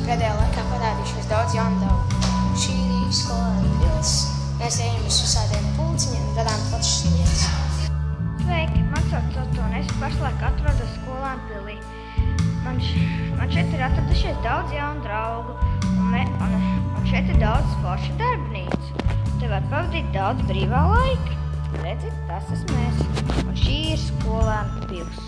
Pēdējā laikā parādījušies daudz jaunu draugu. Šī ir Rīgas skolēnu pils. Mēs ejam uz visādiem pulciņiem un darām plašas lietas. Sveiki, man sauc Otto un es pašlaik atrodos skolēnu pilī. Man šeit ir atradušies daudz jaunu draugu un šeit ir daudz foršu darbnīcu. Te var pavadīt daudz brīvā laika. Redzi, tas esmu es. Un šī ir skolēnu pils.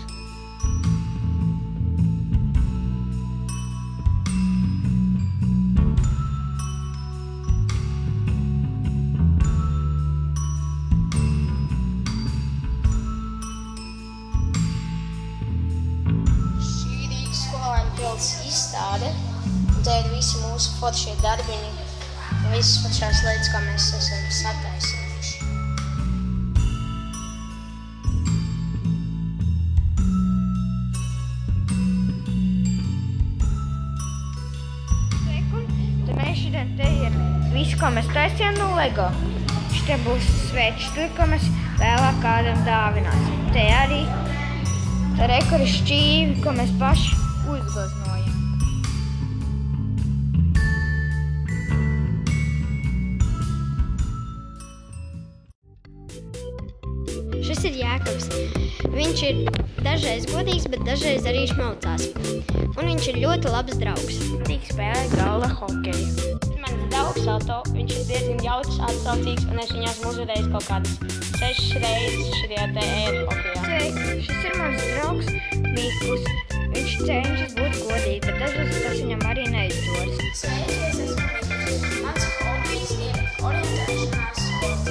Izstāde, un te ir visi mūsu foršie darbiņi un visas foršās lietas, ko mēs esam sataisījuši. Te mēs šodien te ir visu, ko mēs taisījām no Lego. Šitie būs sveči, ko mēs vēlāk kādam dāvināsim. Te arī rekur ir šķīvi, ko mēs paši uzgleznojam. Šis ir Jākabs. Viņš ir dažreiz godīgs, bet dažreiz arī šmaucās. Un viņš ir ļoti labs draugs. Tik spēlē galda hokeju. Mans draugs Otto, viņš ir diezgan jauks, atsaucīgs, un es viņu esmu uzvarējis kaut kādas 6 reizes šajā te hokejā. Sveiki, šis ir mans draugs Mikus. Viņš cenšas būt godīgi, bet dažreiz tas viņam arī neizdodas. Sveiki, es esmu Mikus. Mans hobijs ir orientēšanās sports.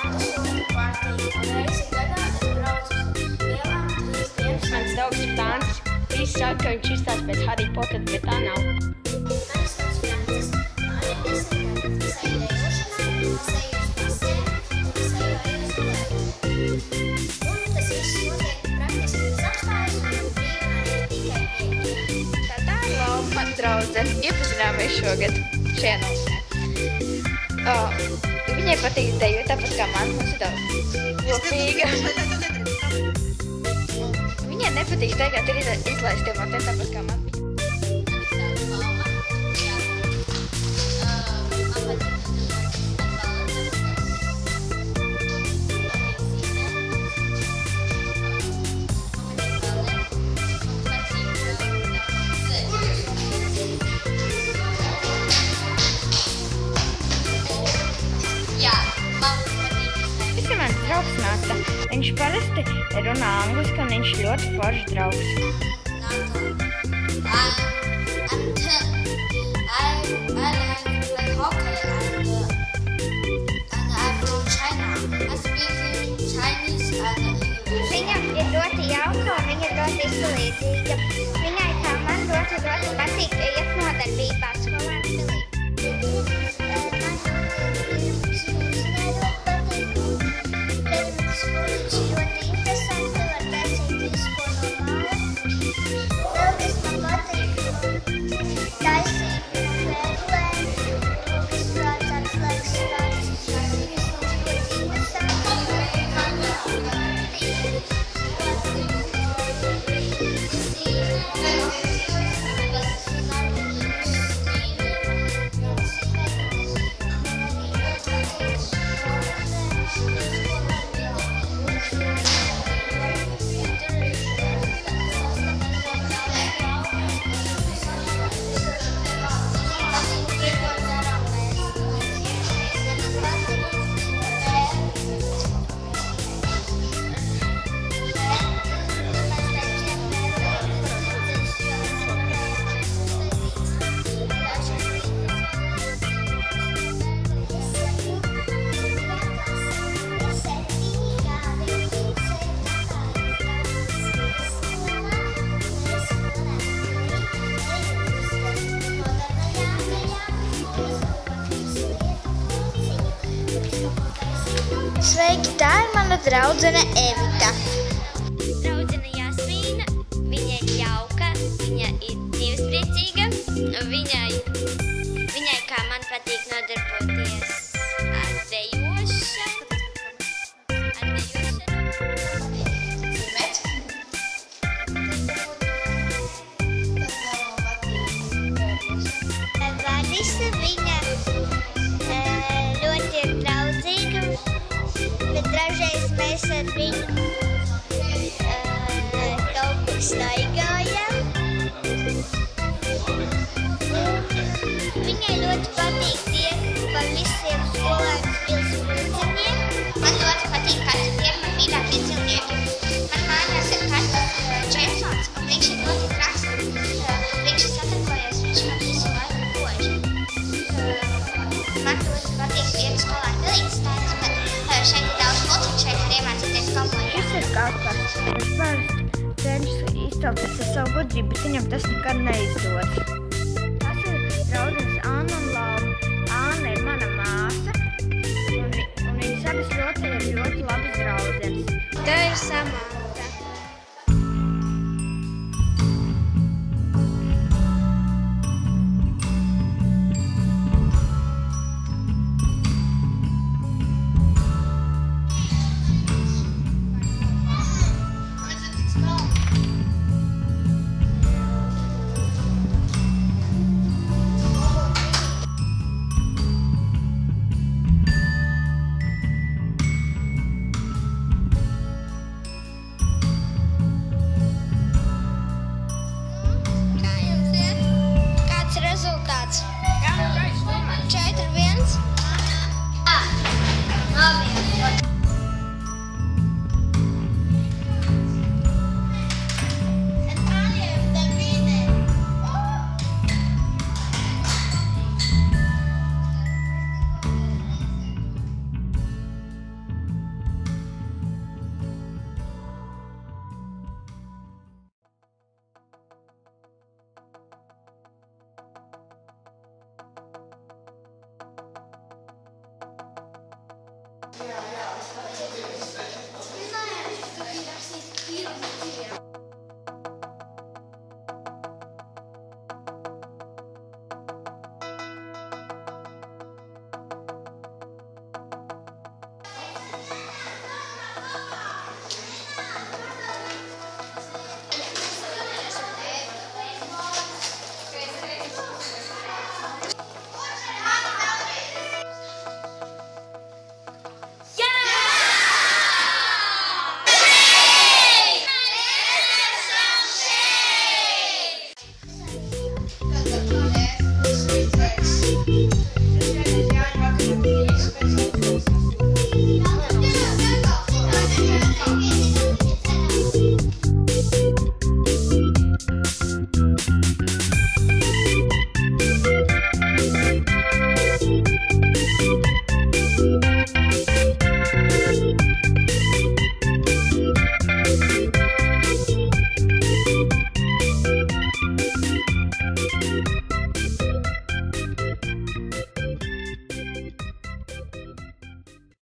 Man tas ļoti patīk. Reizi gadā es braucu uz lielām 3 dienas. Mans draugs ir Tānis. Visi saka, ka viņš izstās pēc Harry Potter, bet tā nav. Mani sauc Francis. Man ir 10 gadi. Es eju dejošanai, es eju uz pasēm, es eju aizgulēt. Un tas viss notiek praktiski bez apstājas un brīvdienā ir tikai viegli. Tā ir Laura, mana draudzene. Iepazināmies šogad šajā nometnē. Viņai patīk dejot tāpat kā man. Mums ir daudz jocīga. Viņai nepatīk tagad ir izlaistiem matiem tāpat kā man. Tas ir mans draugs Nata. Viņš parasti runā angliski un viņš ļoti foršs draugs. I like hockey and I'm from China. I speak Chinese and English. Viņa ir ļoti jauka un viņa ir ļoti izglītīga. Viņai kā man ļoti patīk iet nodarbībā skolēnu pilī. Sveiki, tā ir mana draudzene Evita. Draudzene Jasmīna, viņa ir jauka, viņa ir dzīvespriecīga, viņai kā man patīk nodarboties ar dejošanu. visiem skolēniem pilsūdziņiem. Man ļoti patīk katru dienu, man mīļākie dzīvnieki. Man mājās ir katrs Džeimsons, un viņš ir ļoti traks. Viņš ir sadarbojies, viņš man visu laiku kož. Man ļoti patīk vienu skolēnu pilītas stāstus, bet šeit ir daudz multiņu, šeit var iemācīties kaut ko Šis ir Kaspars. Viņš parasti cenšas izcelties ar savu gudrību, bet viņam tas nekad neizdodas. Tas ir draudzenes Anna un Laura. Anna ir mana māsa, un viņas abas ir ļoti labas draudzenes. Tā ir Samanta. Rezultāts 4-1.